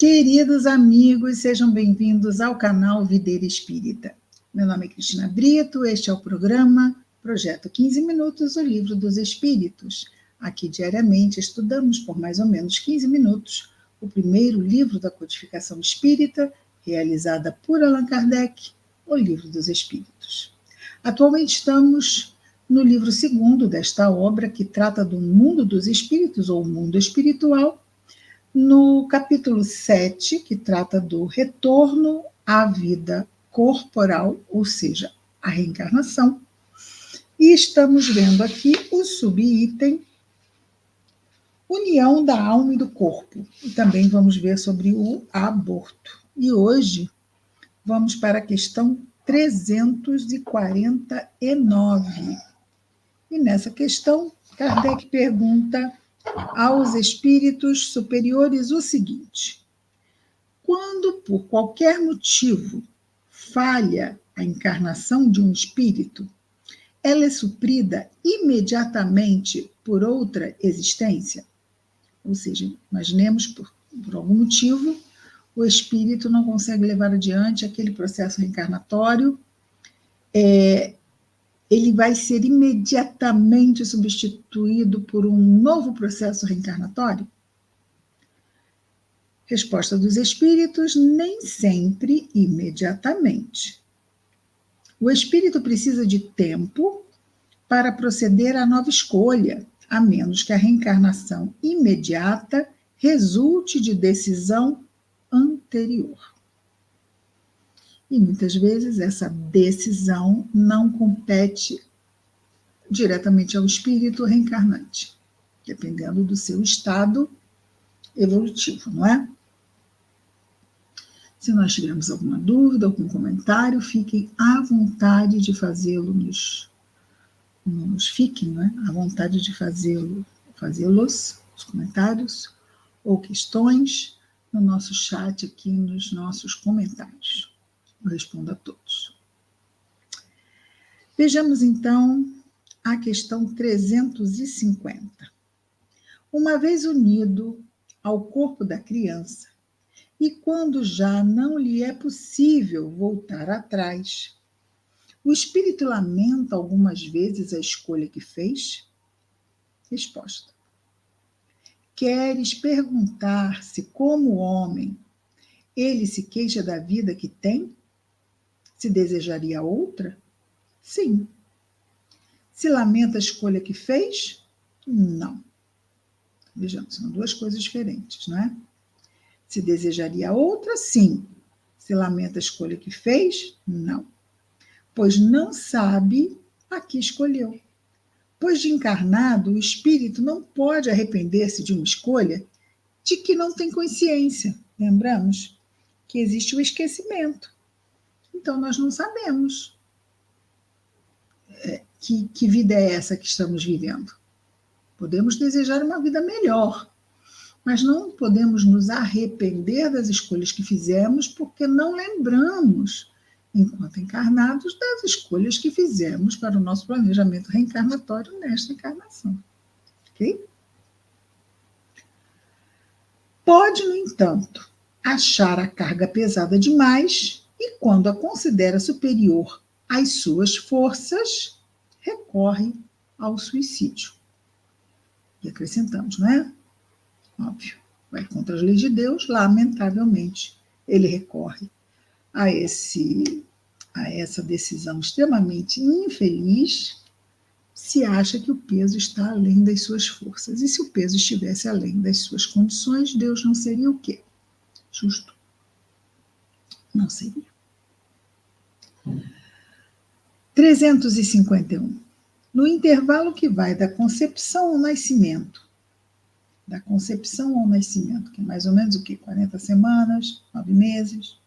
Queridos amigos, sejam bem-vindos ao canal Videira Espírita. Meu nome é Cristina Brito, este é o programa Projeto 15 Minutos, o Livro dos Espíritos. Aqui, diariamente, estudamos por mais ou menos 15 minutos o primeiro livro da codificação espírita, realizada por Allan Kardec, o Livro dos Espíritos. Atualmente estamos no livro segundo desta obra, que trata do mundo dos espíritos, ou mundo espiritual, no capítulo 7, que trata do retorno à vida corporal, ou seja, a reencarnação. E estamos vendo aqui o subitem União da Alma e do Corpo. E também vamos ver sobre o aborto. E hoje vamos para a questão 349. E nessa questão, Kardec pergunta aos espíritos superiores o seguinte: quando, por qualquer motivo, falha a encarnação de um espírito, ela é suprida imediatamente por outra existência? Ou seja, imaginemos, por algum motivo, o espírito não consegue levar adiante aquele processo reencarnatório, ele vai ser imediatamente substituído por um novo processo reencarnatório? Resposta dos espíritos: nem sempre imediatamente. O espírito precisa de tempo para proceder à nova escolha, a menos que a reencarnação imediata resulte de decisão anterior. E muitas vezes essa decisão não compete diretamente ao espírito reencarnante, dependendo do seu estado evolutivo, não é? Se nós tivermos alguma dúvida, algum comentário, fiquem à vontade de fazê-lo fiquem, né, à vontade de fazê-los, os comentários ou questões, no nosso chat aqui, nos nossos comentários. Eu respondo a todos. Vejamos, então, a questão 350. Uma vez unido ao corpo da criança, e quando já não lhe é possível voltar atrás, o espírito lamenta algumas vezes a escolha que fez? Resposta: queres perguntar se, como homem, ele se queixa da vida que tem? Se desejaria outra? Sim. Se lamenta a escolha que fez? Não. Vejamos, são duas coisas diferentes, não é? Se desejaria outra? Sim. Se lamenta a escolha que fez? Não. Pois não sabe a que escolheu. Pois de encarnado, o espírito não pode arrepender-se de uma escolha de que não tem consciência. Lembramos que existe o esquecimento. Então, nós não sabemos que vida é essa que estamos vivendo. Podemos desejar uma vida melhor, mas não podemos nos arrepender das escolhas que fizemos porque não lembramos, enquanto encarnados, das escolhas que fizemos para o nosso planejamento reencarnatório nesta encarnação. Ok? Pode, no entanto, achar a carga pesada demais e, quando a considera superior às suas forças, recorre ao suicídio. E acrescentamos, não é? Óbvio, vai contra as leis de Deus, lamentavelmente, ele recorre a essa decisão extremamente infeliz, se acha que o peso está além das suas forças. E se o peso estivesse além das suas condições, Deus não seria o quê? Justo. Não seria. 351. No intervalo que vai da concepção ao nascimento, que é mais ou menos o quê? 40 semanas, 9 meses.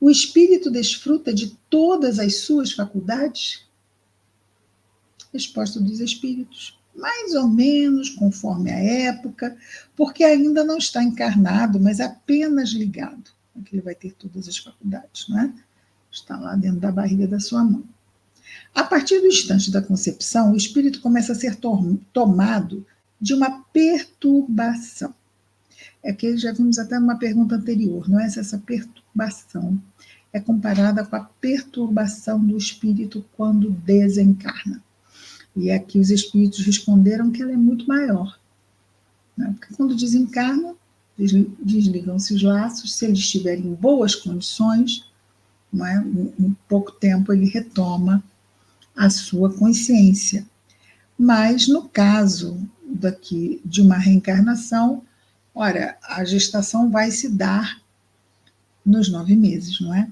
O espírito desfruta de todas as suas faculdades? Resposta dos espíritos: mais ou menos conforme a época, porque ainda não está encarnado, mas apenas ligado. Aqui ele vai ter todas as faculdades, não é? Está lá dentro da barriga da sua mãe. A partir do instante da concepção, o espírito começa a ser tomado de uma perturbação. É que já vimos até numa pergunta anterior, não é se essa perturbação é comparada com a perturbação do espírito quando desencarna. E aqui os espíritos responderam que ela é muito maior. Né? Porque quando desencarnam, desligam-se os laços, se eles estiverem em boas condições, não é? Em pouco tempo ele retoma a sua consciência. Mas no caso daqui de uma reencarnação, ora, a gestação vai se dar nos 9 meses, não é?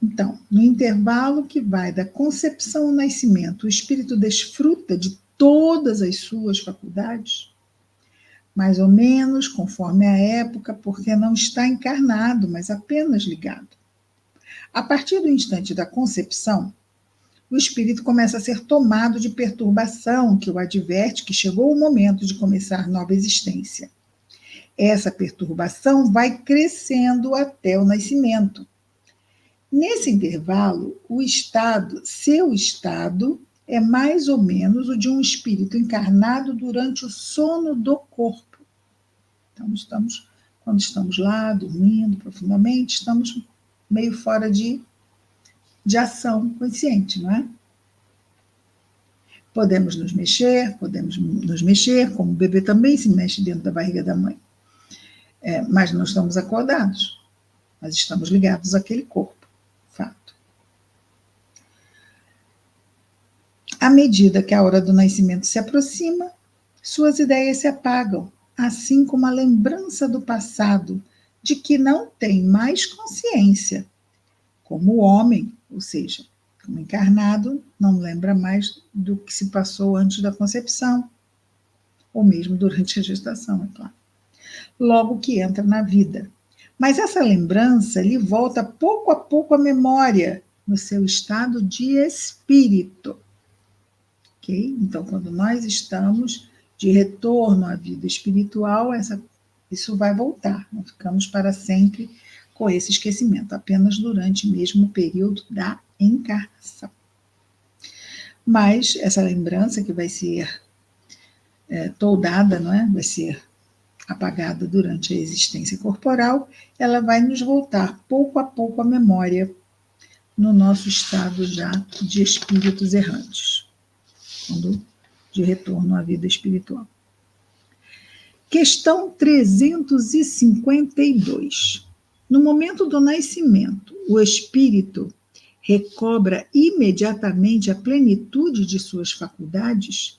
Então, no intervalo que vai da concepção ao nascimento, o espírito desfruta de todas as suas faculdades, mais ou menos conforme a época, porque não está encarnado, mas apenas ligado. A partir do instante da concepção, o espírito começa a ser tomado de perturbação, que o adverte que chegou o momento de começar nova existência. Essa perturbação vai crescendo até o nascimento. Nesse intervalo, seu estado, é mais ou menos o de um espírito encarnado durante o sono do corpo. Então, quando estamos lá, dormindo profundamente, estamos meio fora de ação consciente, não é? Podemos nos mexer, como o bebê também se mexe dentro da barriga da mãe. Mas não estamos acordados, mas estamos ligados àquele corpo, fato. À medida que a hora do nascimento se aproxima, suas ideias se apagam, assim como a lembrança do passado, de que não tem mais consciência. Como o homem, ou seja, como encarnado, não lembra mais do que se passou antes da concepção, ou mesmo durante a gestação, é claro. Logo que entra na vida. Mas essa lembrança lhe volta pouco a pouco à memória, no seu estado de espírito. Okay? Então, quando nós estamos de retorno à vida espiritual, isso vai voltar. Não ficamos para sempre com esse esquecimento, apenas durante mesmo o período da encarnação. Mas essa lembrança que vai ser toldada, não é? Vai ser apagada durante a existência corporal, ela vai nos voltar pouco a pouco à memória no nosso estado já de espíritos errantes, quando de retorno à vida espiritual. Questão 352. No momento do nascimento, o espírito recobra imediatamente a plenitude de suas faculdades?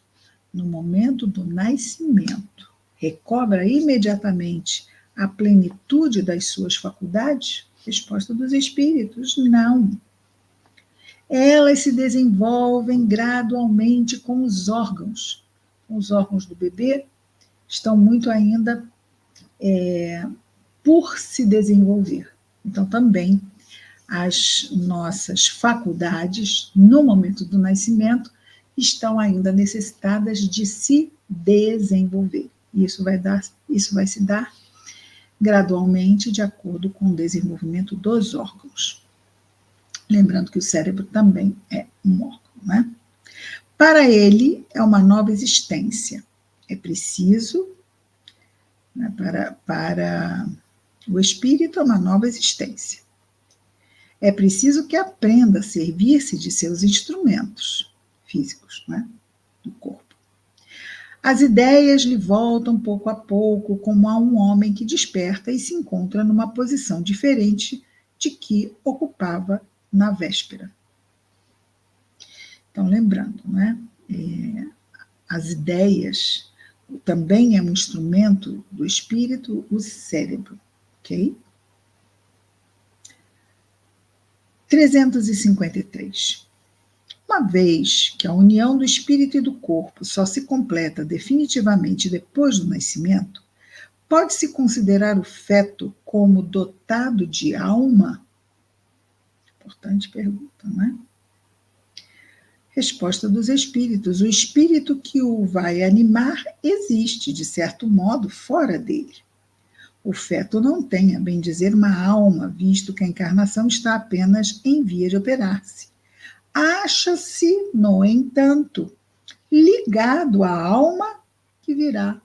No momento do nascimento, recobra imediatamente a plenitude das suas faculdades? Resposta dos espíritos: não. Elas se desenvolvem gradualmente com os órgãos. Os órgãos do bebê estão muito ainda por se desenvolver. Então, também, as nossas faculdades, no momento do nascimento, estão ainda necessitadas de se desenvolver. E isso vai se dar gradualmente de acordo com o desenvolvimento dos órgãos. Lembrando que o cérebro também é um órgão, né? Para ele, é uma nova existência. É preciso, né, para o espírito, é uma nova existência. É preciso que aprenda a servir-se de seus instrumentos físicos, né, do corpo. As ideias lhe voltam pouco a pouco, como a um homem que desperta e se encontra numa posição diferente de que ocupava na véspera. Então, lembrando, né, as ideias também é um instrumento do espírito, o cérebro, ok? 353. Uma vez que a união do espírito e do corpo só se completa definitivamente depois do nascimento, pode-se considerar o feto como dotado de alma? Importante pergunta, não é? Resposta dos espíritos: o espírito que o vai animar existe, de certo modo, fora dele. O feto não tem, a bem dizer, uma alma, visto que a encarnação está apenas em via de operar-se. Acha-se, no entanto, ligado à alma que virá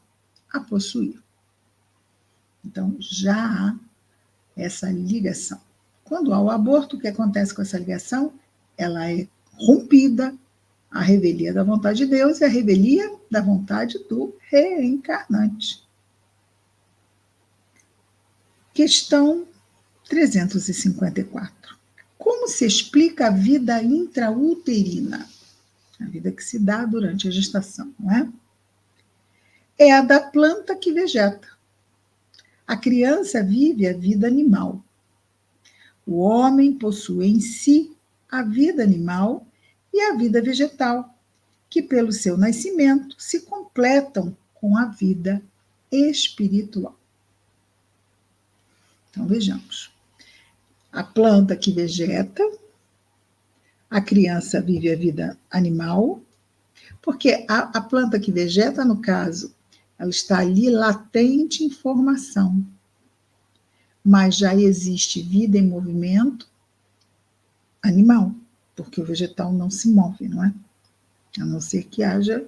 a possuir. Então, já há essa ligação. Quando há o aborto, o que acontece com essa ligação? Ela é rompida, a revelia da vontade de Deus e a revelia da vontade do reencarnante. Questão 354. Como se explica a vida intrauterina? A vida que se dá durante a gestação, não é? É a da planta que vegeta. A criança vive a vida animal. O homem possui em si a vida animal e a vida vegetal, que pelo seu nascimento se completam com a vida espiritual. Então vejamos. A planta que vegeta, a criança vive a vida animal, porque a planta que vegeta, no caso, ela está ali latente em formação, mas já existe vida em movimento animal, porque o vegetal não se move, não é? A não ser que haja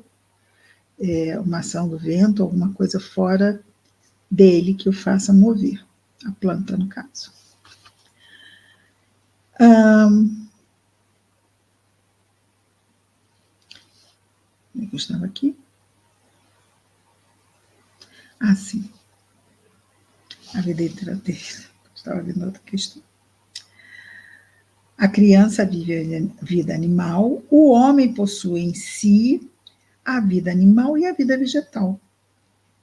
uma ação do vento, alguma coisa fora dele que o faça mover, a planta, no caso. Como é que eu estava aqui? Ah, sim. A vida intrauterina. Estava vendo outra questão. A criança vive a vida animal, o homem possui em si a vida animal e a vida vegetal,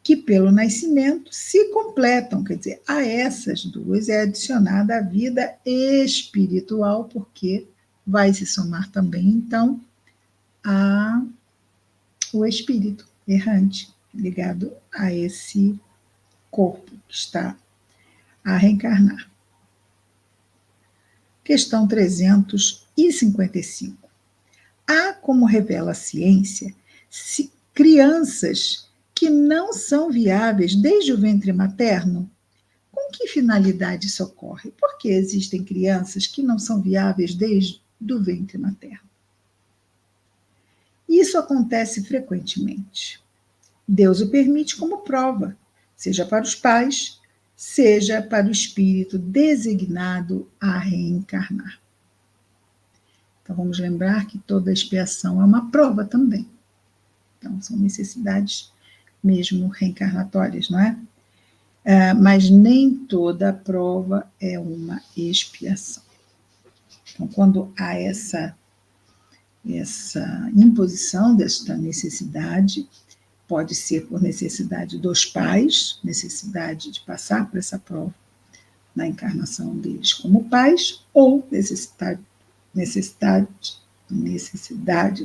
que pelo nascimento se completam, quer dizer, a essas duas é adicionada a vida espiritual, porque vai se somar também, então, o espírito errante, ligado a esse corpo que está a reencarnar. Questão 355. Há, como revela a ciência, crianças que não são viáveis desde o ventre materno? Com que finalidade isso ocorre? Por que existem crianças que não são viáveis desde o ventre materno? Isso acontece frequentemente. Deus o permite como prova, seja para os pais, seja para o espírito designado a reencarnar. Então, vamos lembrar que toda expiação é uma prova também. Então, são necessidades mesmo reencarnatórias, não é? Mas nem toda prova é uma expiação. Então, quando há essa imposição desta necessidade, pode ser por necessidade dos pais, necessidade de passar por essa prova na encarnação deles como pais, ou necessidade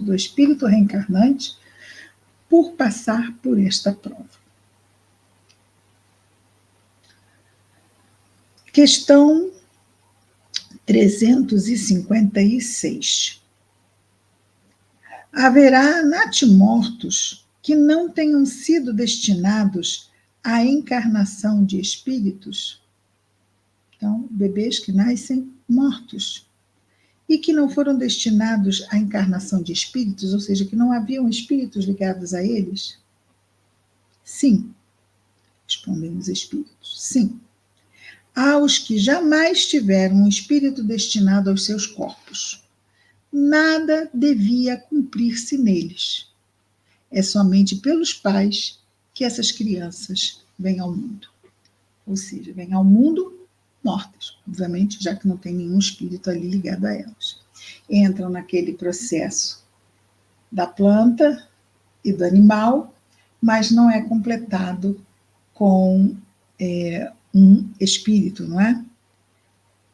do espírito reencarnante por passar por esta prova. Questão 356. Haverá natimortos que não tenham sido destinados à encarnação de espíritos? Então, bebês que nascem mortos e que não foram destinados à encarnação de espíritos, ou seja, que não haviam espíritos ligados a eles? Sim, respondem os espíritos, sim. Há os que jamais tiveram um espírito destinado aos seus corpos. Nada devia cumprir-se neles. É somente pelos pais que essas crianças vêm ao mundo. Ou seja, vêm ao mundo mortas, obviamente, já que não tem nenhum espírito ali ligado a elas. Entram naquele processo da planta e do animal, mas não é completado com um espírito, não é?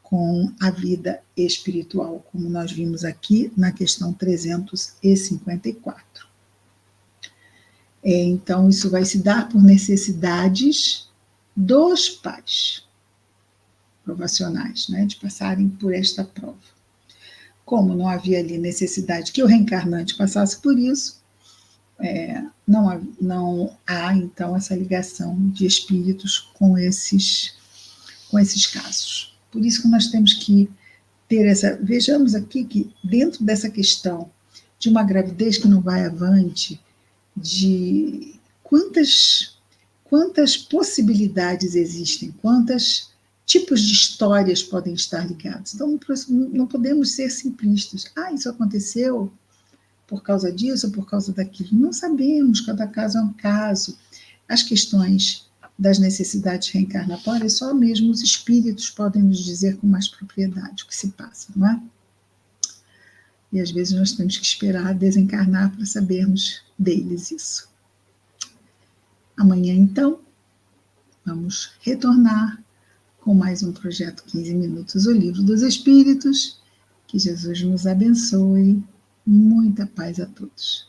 Com a vida espiritual, como nós vimos aqui na questão 354. Então, isso vai se dar por necessidades dos pais provacionais, né, de passarem por esta prova. Como não havia ali necessidade que o reencarnante passasse por isso, não há, então, essa ligação de espíritos com esses casos. Por isso que nós temos que ter essa... Vejamos aqui que dentro dessa questão de uma gravidez que não vai avante, de quantas possibilidades existem, quantos tipos de histórias podem estar ligados. Então, não podemos ser simplistas. Isso aconteceu por causa disso ou por causa daquilo. Não sabemos, cada caso é um caso. As questões das necessidades reencarnatórias, só mesmo os espíritos podem nos dizer com mais propriedade o que se passa, não é? E às vezes nós temos que esperar desencarnar para sabermos deles isso. Amanhã, então, vamos retornar com mais um projeto 15 Minutos, o Livro dos Espíritos. Que Jesus nos abençoe. Muita paz a todos.